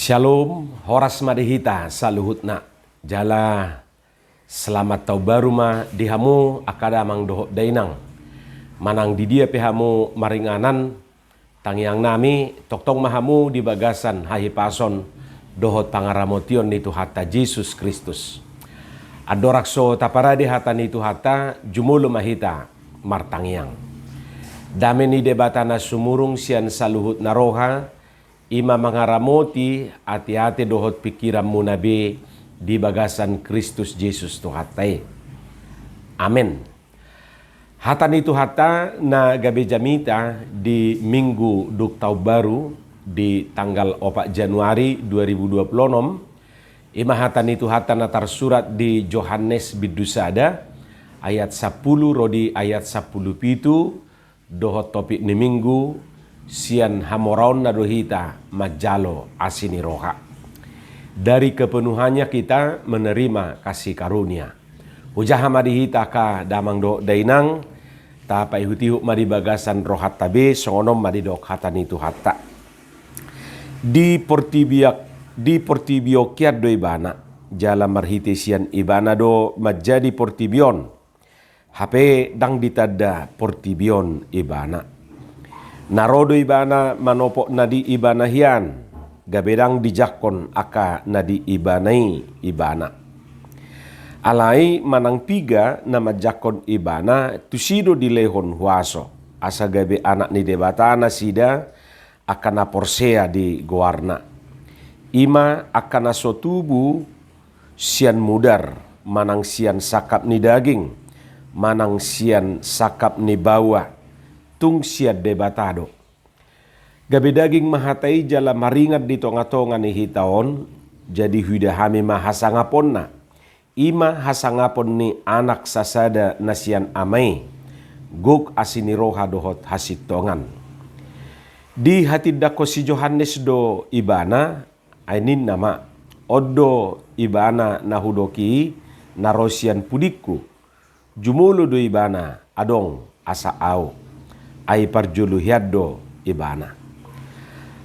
Shalom, horas madihita saluhutna. Jala selamat tahun baru ma dihamu akada mang dohot dainang. Manang di dia pehamu maringanan tangiang nami toktong mahamu di bagasan hahi pason dohot pangaramotion itu hatta Yesus Kristus. Adorakso taparade hata nitu hata jumulu mahita martangiang. Dame ni debatana sumurung sian saluhut naroha. Ima mangaramoti hati-hati dohot pikiran munabe di bagasan Kristus Yesus Tuhatai. Amin. Hatan itu hata na gabe jamita di minggu duk tahun baru di tanggal 4 Januari 2026. Ima hatan itu hata na tersurat di Yohanes bidusada ayat 10 rodi ayat 10 pitu dohot topik ni minggu sian hamoraun na dohita majalo asini roha. Dari kepenuhannya kita menerima kasih karunia. Hujah hamadihita ka damang do dainang tapai hutihuk madi bagasan rohat tabe songonom madi dok hatan itu hatta. Di portibio kiat do ibana jala marhite sian ibana do majadi portibion. Hape dang ditada portibion ibana. Narodo ibana manopok nadi ibana hian, gabedang dijakon aka nadi ibanai ibana. Alai manang piga nama jakon ibana tusido dilehon huaso. Asa gabe anak ni debatana sida akana porsea di goarna. Ima akana sotubu sian mudar, manang sian sakap ni daging, manang sian sakap ni bawah. Tung siad debatado. Gabe daging mahatai jala maringat di tonga-tonga ni hitaon, jadi huda hami mahasangapon na. Ima hasangapon ni anak sasada nasian amai, guk asini roha dohot hasitongan. Di hati dako si Yohanes do ibana, ainin nama, odo ibana nahudoki narosian pudiku, jumulu do ibana adong asa au. Ai parjulu hiaddo ibana.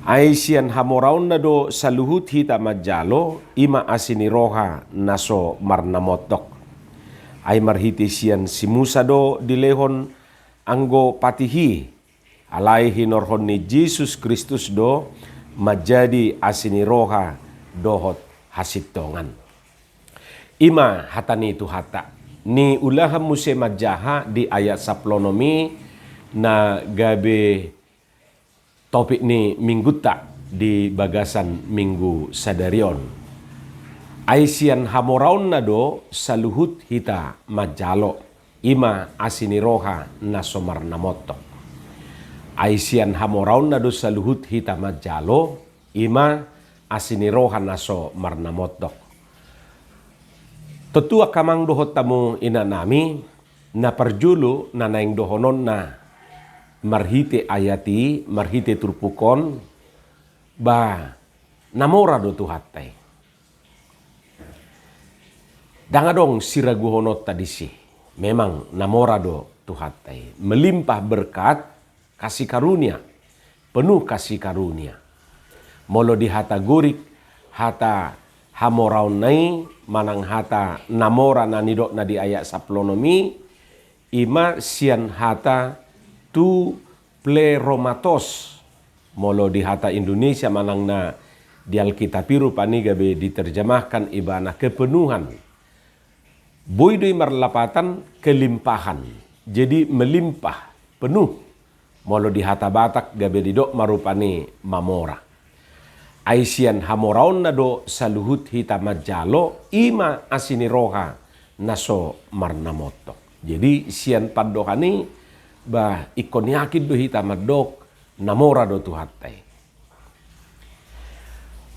Ai sian hamoraun na do saluhut hita majalo ima asini roha naso marnamotok. Ai marhiti sian si Musa do dilehon anggo patihi. Alai hinorhon ni Yesus Kristus do majadi asini roha dohot hasitongan. Ima hatani itu hata. Ni ulaha muse majaha di ayat saplonomi na gabe topik ni minggu tak di bagasan minggu sadarion. Aisian hamoraun nado saluhut hita majalo ima asini roha nasomar namoto. Aisian hamoraun nado saluhut hita majalo ima asini roha naso marnamoto. Tetua kamang dohot tamu ina nami na perjulu na naing dohonon na marhite ayati, marhite turpukon, ba namora do tuhatai. Dangadong siraguhonot tadisi, memang namora do tuhatai. Melimpah berkat kasih karunia, penuh kasih karunia. Molo di hata gurik, hata hamoraun nai, manang hata namora nanidok na di ayat saplonomi, ima sian hata tu pleromatos molo di hata Indonesia manang na di Alkitabiru pani gabe diterjemahkan ibana kepenuhan. Boydoi marlapatan kelimpahan. Jadi melimpah penuh. Molo di hata Batak gabe didok marupani mamora. Aisian hamoraun na do saluhut hita majalo ima asini roha naso marnamoto. Jadi sian padohani bah ikon yakin do hita madok namora do tuhatai.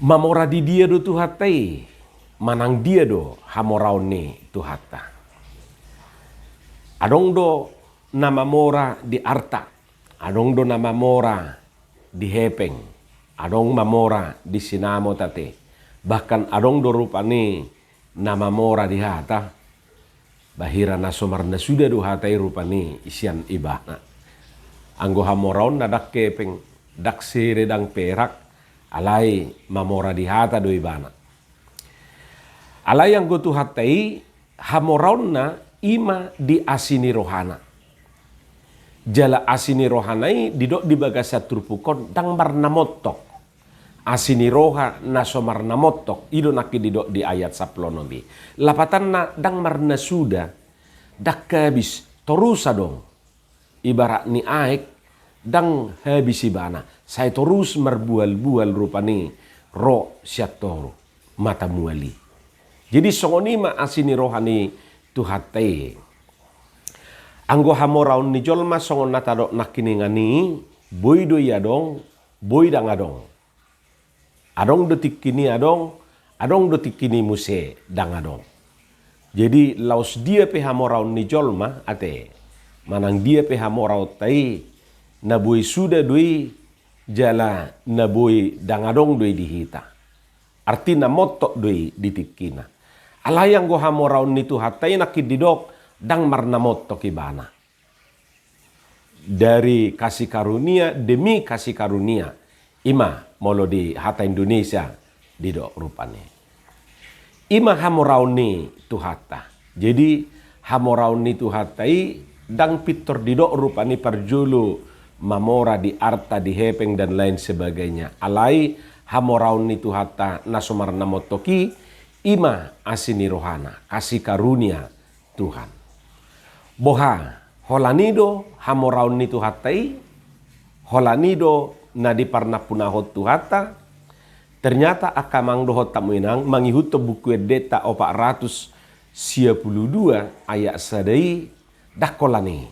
Mamora di dia do tuhatai, manang dia do hamoraun ni tuhata. Adong do nama mora di arta, adong do nama mora di hepeng, adong mamora di sinamo tate, bahkan adong do rupani nama mora di hata. Bahira nasomar na sudah do hatai rupani isian ibana. Anggo hamoraun na dak kepeng, dak sire dang perak, alai mamora di hata do ibana. Alai yang gotu hatai hamorauna ima di asini rohana. Jala asini rohanai didok di bagasa turpukon dang marnamotok. Asini roha naso marnamotok ido naki didok di ayat saplonobi. Lapatan na dang marna suda dak habis torusa dong. Ibarat ni aek dang habis ibana. Saya terus merbual-bual rupani ro siatoro mata muali. Jadi songonima asini rohani tuhatai. Anggo hamoraun ni jolma songon natadok nakiningani boy do yadong boy dang adong. Adong detik kini adong detik kini muse dang adong. Jadi laus dia pe hamoraun ni jolma ate manang dia pe hamorau tai na boy suda doi jala na boy dang adong doi dihita. Artina motok doi ditikina. Alayang go hamoraun ni tuhatai nakididok dang marnamotok ibana. Dari kasih karunia demi kasih karunia ima molo di hata Indonesia didok rupane. Ima hamorauni tuhata. Jadi hamorauni tuhatai dang pitor didok rupani parjulu mamora di arta di hepeng dan lain sebagainya. Alai hamorauni tuhata nasomar namotoki ima asini rohana kasih karunia Tuhan. Boha holanido hamoraun nitu hatai holanido nadi parna punahot tuhata ternyata akamang dohot tamuinang mangihuto buku deta 452 ayat sadai dakolani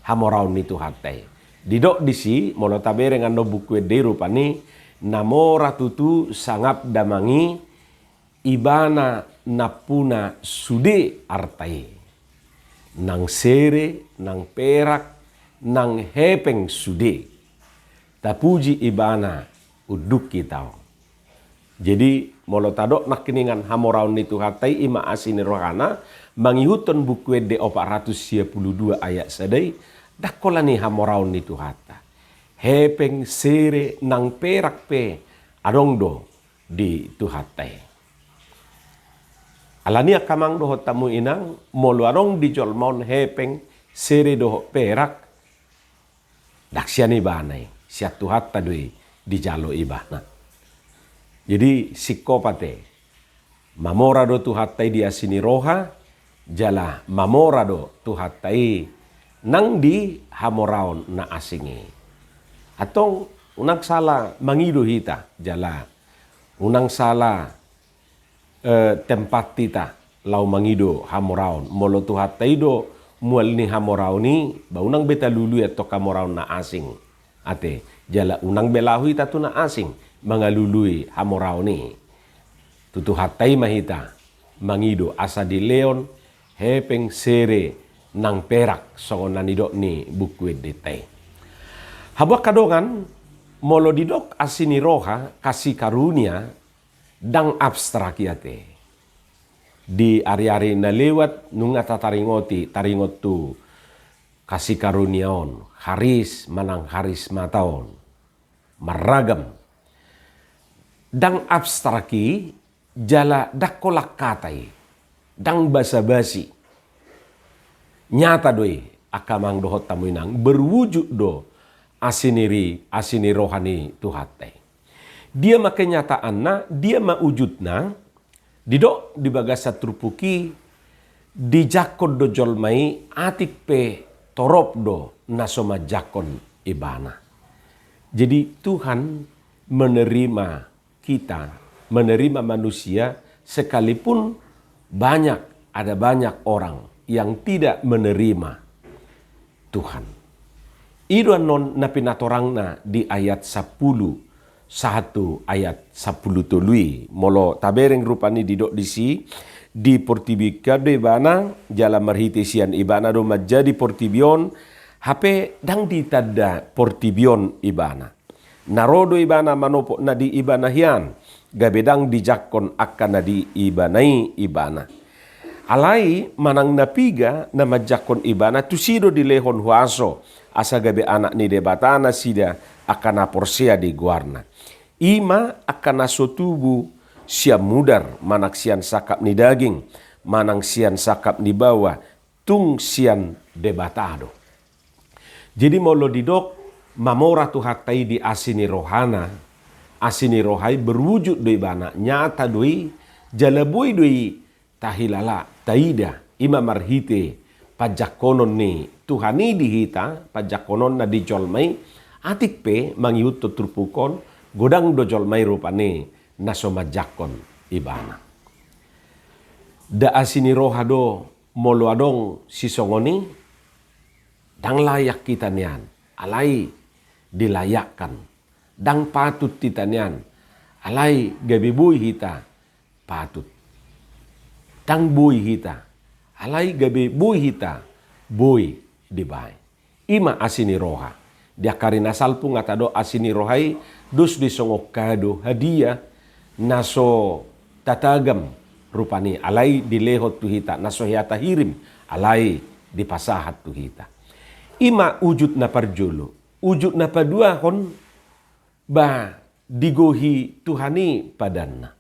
hamoraun nitu hatai didok disi molo tabere ngando buku de rupani namora tutu sangap damangi ibana napuna sude artai nang sere, nang perak, nang hepeng sude. Tapuji ibana uduk kita. Jadi molo tadok nakiningan hamoraun itu hatai ima asini rohana mangihuton buku de 452 ayat sadai dakolani hamoraun itu hata. Hepeng sere nang perak pe adongdo di tuhatai. Alania kamang doho tamu inang molu arong di jolmon hepeng sere doho perak daksiani banai siatu hatta doi di jalo ibana. Jadi sikopate mamora do tuhatai di asini roha jala mamora do tuhatai nang di hamoraon na asingi. Atong unang sala mangido hita jala unang sala tempat tita lau mangido hamoraun molo tuhatai do mual ni hamoraun ni baunang beta lulu ya to hamoraun na asing ate jala unang belahui tatu na asing mangalului hamoraun ni tutu hatai mahita mangido asa di leon hepeng sere nang perak songon nanidok ni buku detai habak kadongan molo didok asini roha kasih karunia dang abstrak yate. Di ari-ari na lewat nung atataringoti taringot tu kasih karuniaon haris manang haris mataon maragam dang abstraki jala dakolak katai dang basa-basi nyata doi akamang dohot tamuinang berwujud do asini rohani tuhatai. Dia makenyataan na, dia maujud na, didok di bagasa trupuki, di jakon do jolmai, atik pe torop do nasoma jakon ibana. Jadi Tuhan menerima kita, menerima manusia, sekalipun ada banyak orang yang tidak menerima Tuhan. Ido non napinatorangna di ayat 10 1 ayat 10 tului molo tabereng rupani didok disi di portibika de bana jala marhitesian ibana do majadi portibion hape dang ditada portibion ibana narodo ibana manopo na di ibana hian gabedang dijakon akan na di ibanai ibana alai manang napiga na majakon ibana tusido di lehon huaso asa gabe anak ni debatana sida akan aporsea di guarna. Ima akan naso tubuh siam mudar manak sian sakap ni daging, manang sian sakap ni bawah, tung sian debatado. Jadi molo didok mamora tu hatai di asini rohana, asini rohai berwujud doi bana, nyata doi, jalabui doi tahilala, taida, ima marhite, pajak konon ni, Tuhani dihita, pajak konon na dijolmai, atik pe mangiut tutrupukon, godang dojolmai rupane, naso majakon ibana. Da asini rohado, molo adong sisongoni, dang layak kita nian, alai dilayakkan, dang patut kita nian, alai gabi bui hita, patut. Dang bui hita, alai gabi bui hita, bui dibai. Ima asini roha. Dia karina salpu ngatado asini rohai, dus disongok kado hadiah, naso tatagam, rupani alai dilehot tu hita, naso hiata hirim, alai dipasahat tu hita. Ima wujud na parjolo, wujud na padua kon ba digohi Tuhani padanna.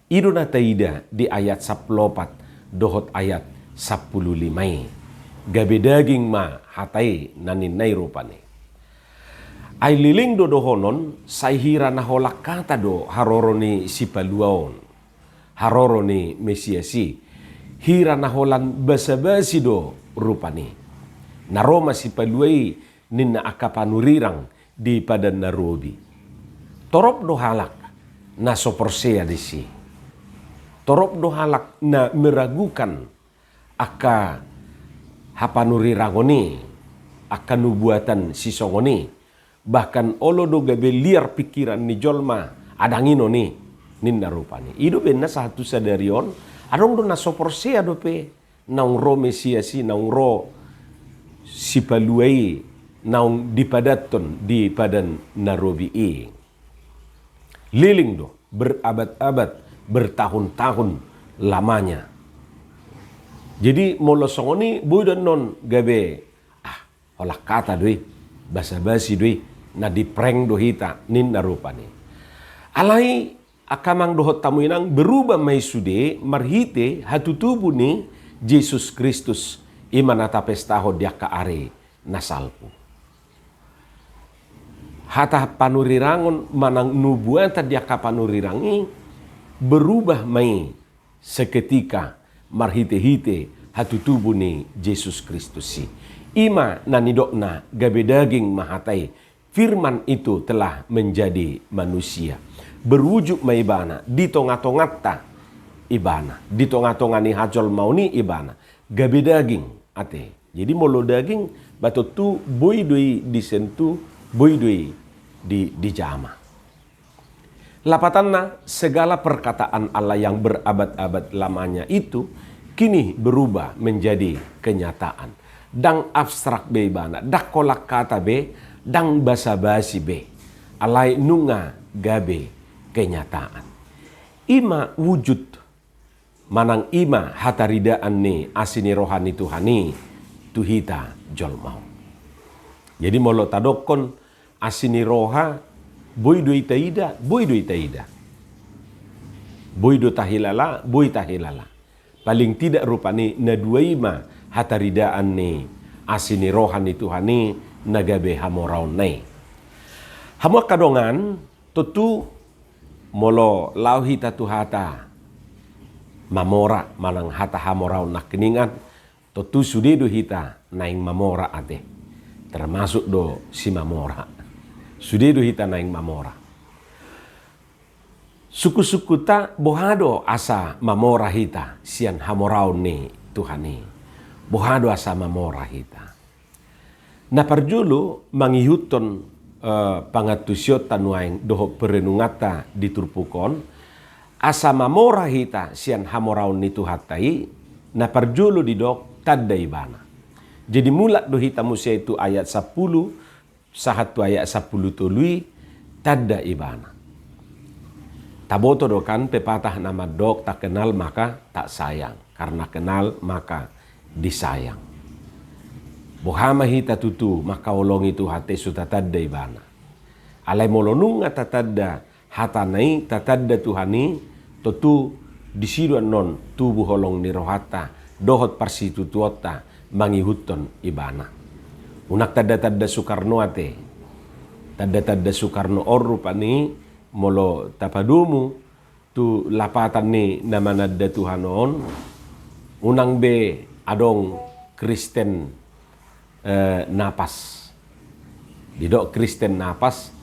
Ido na taida di ayat 14 dohot ayat 15. Gabe daging ma hatai naninay rupani. Ay liling do dohonon say hira na holak kata do haroro ni si paluaon. Haroro ni Mesiasi. Hira na holan basa-basi do rupani. Naroma si paluai ninna akapanurirang di padan narobi. Torop do halak na soporsea disi. Torop do halak na meragukan aka hapanurirangoni, aka nubuatan sisongoni. Bahkan olo do gabe liar pikiran ni jolma adangino ni ninna rupani. Ido benna satu sadarion adong do na soporsea do pe naung ro Mesiasi naung ro si paluai naung dipadaton di padan narobi e. Liling do berabad-abad, bertahun-tahun lamanya. Jadi molo songoni budan non gabe olak kata doi basa-basi doi na diprank do hita ninna rupani. Alai akamang dohot tamuinang berubah mai sude marhite hatutubu ni Yesus Kristus imanata pestaho dia ka are nasalpu. Hata panurirangon manang nubuatan dia ka panurirangi berubah mai seketika marhite-hite hatutubu ni Yesus Kristus si. Ima nanidokna gabe daging mahatai. Firman itu telah menjadi manusia. Berwujud maibana. Ditonga-tongata ibana. Ditonga-tongani hajol mauni ibana. Gabe daging ate. Jadi molo daging batu tu boy doi disentuh, boy doi di jama. Lapatanna segala perkataan Allah yang berabad-abad lamanya itu kini berubah menjadi kenyataan. Dang abstrak be bana, dak kolak kata be, dang basa-basi be. Alai nunga gabe kenyataan. Ima wujud manang ima hataridaan ni asini rohani Tuhani tuhita jolmau. Jadi molo tadokon asini roha boy doi taida, boy doi taida. Boy do tahilala, boy tahilala. Paling tidak rupani na duaima hataridaan ni asini rohani Tuhani nagabe hamoraon nai. Hamo kadongan tutu molo lauhi tatu hata mamora manang hata hamoraon nak keningan tutu sudedo hita naing mamora ate. Termasuk do si mamora. Sudedo hita naing mamora. Suku-suku ta bohado asa mamora hita sian hamoraon ni Tuhani. Bohado asa mamora hita. Na parjulu mangihuton pangatusyo tanuaing doho perenungata diturpukon asa mamora hita sian hamoraon ni Tuhatai na parjulu didok tadda ibana. Jadi mulak do hita musia itu ayat 10 sahatu ayat 10 tului tadda ibana. Taboto do kan pepatah nama dok tak kenal maka tak sayang. Karena kenal maka disayang. Bohama hita tutu maka olong itu hati suta tadda ibana. alai molonunga tatadda hatanai tatadda Tuhani totu disidu non tubuh holong ni rohata dohot parsitu tuota mangihuton ibana. Unak tadda Soekarno ate tadda Soekarno orrupani molo tapadumu tu lapatan ni namanadda Tuhanon unang be adong Kristen napas didok Kristen napas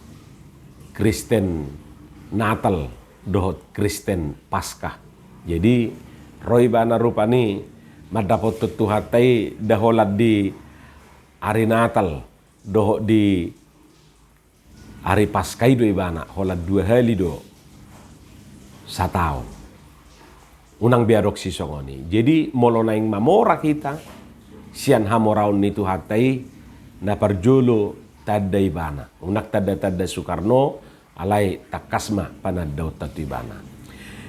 Kristen Natal dohot Kristen Paskah. Jadi roy bana rupani madapot tuhatai daholat di hari Natal dohot di hari Paskah do ibana holat 2 hari do satao unang biarok si songoni. Jadi molo naing mamora kita sian hamoraun ni tuhatai na parjolo tadda ibana unak tadda Soekarno alai takasma panaddaw tatu ibana.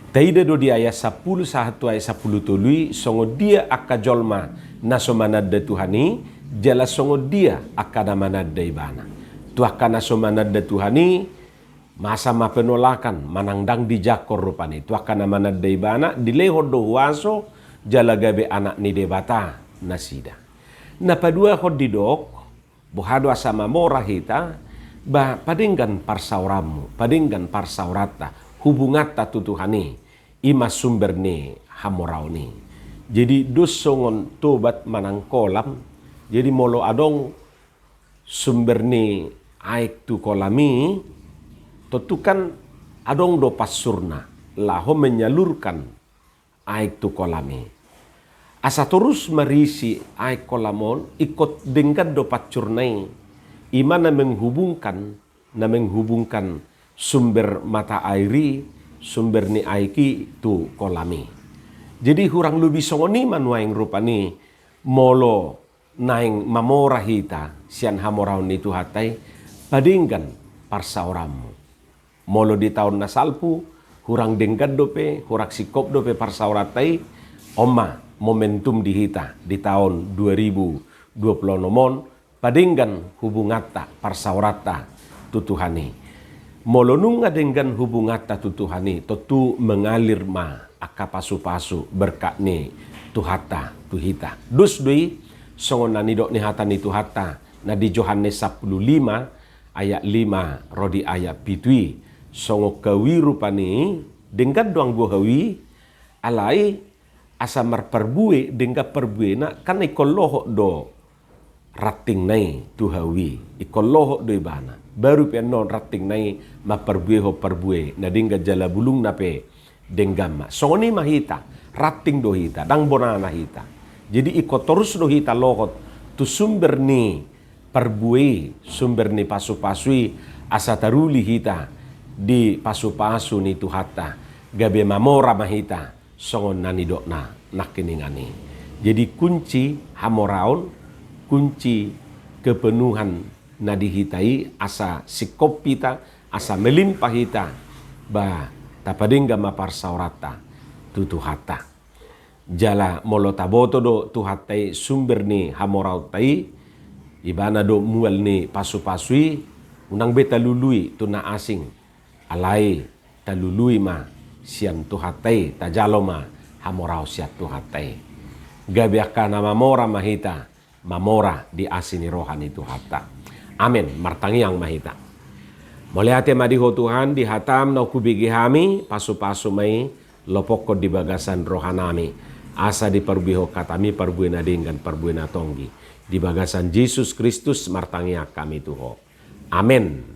Taida do di ayat 10 sahatu ayat 10 tului songo dia akka jolma naso manadda Tuhani jala songo dia akka manadda ibana. Tu akka naso manadda Tuhani masa ma penolakan manangdang di jakor rupani. Tu akka manadda ibana dilehod do huaso jala gabe anak ni debata nasida. Na padua hodidok bohado asama mora hita ba padinggan parsauramu padinggan parsaurata hubungata tutuhani ima sumber ni hamorauni. Jadi dus songon tobat manang kolam jadi molo adong sumber ni aik tu kolami totukan adong do pasurna laho menyalurkan aik tu kolami. Asa terus merisi aik kolamon ikut dengan do pacurnai ima na menghubungkan sumber mata airi sumber ni aiki tu kolami. Jadi hurang lubi songoni manuaing rupani molo naing mamora hita sian hamoraun itu hatai padinggan parsauramu. Molo di tahun nasalpu hurang denggan dope hurak sikop dope parsauratai oma momentum di hita di tahun 2020 nomon padinggan hubungata parsaurata tutuhani. Molonunga dengan hubungata tutuhani totu mengalir ma akka pasu-pasu berkatni tuhata tuhita. Dus dui songon nani dok ni hata ni tuhata na di Yohanes 15 ayat 5 rodi ayat pitui songo kawi rupani dengan doang gohawi alai asa marperbue dengan perbue na kan ikolloho do rating nai tuhawi ikolloho do ibana baru pianon rating nai maperbue ho perbue na dingga jala bulung nape denggama songoni mahita rating do hita dang bonana hita jadi iko terus do hita lohot tu sumber ni perbue sumber ni pasu-pasui asa taruli hita di pasu-pasu ni tuhata gabe mamora mahita songon nani dokna nakiningani. Jadi kunci hamoraun, kunci kepenuhan nadihitai asa sikop kita, asa melimpah hita, ba tapadingga mapar saurata tutuhata. Jala molotaboto do tuhatai sumber ni hamorau tai, ibana do mual ni pasu-pasui, unang beta lului tuna asing, alai talului ma sian tuhatai tajaloma hamorau siat tuhatai. Gabiaka na mamora mahita, mamora di asini rohani tuhata. Amin, martangiang mahita. Moliate madiho Tuhan di hatam na kubigi hami, pasu-pasu mai lopoko di bagasan rohanami. Asa di perbiho katami perbuena dengan perbuena tonggi. Di bagasan Yesus Kristus martangiak kami tuho. Amin.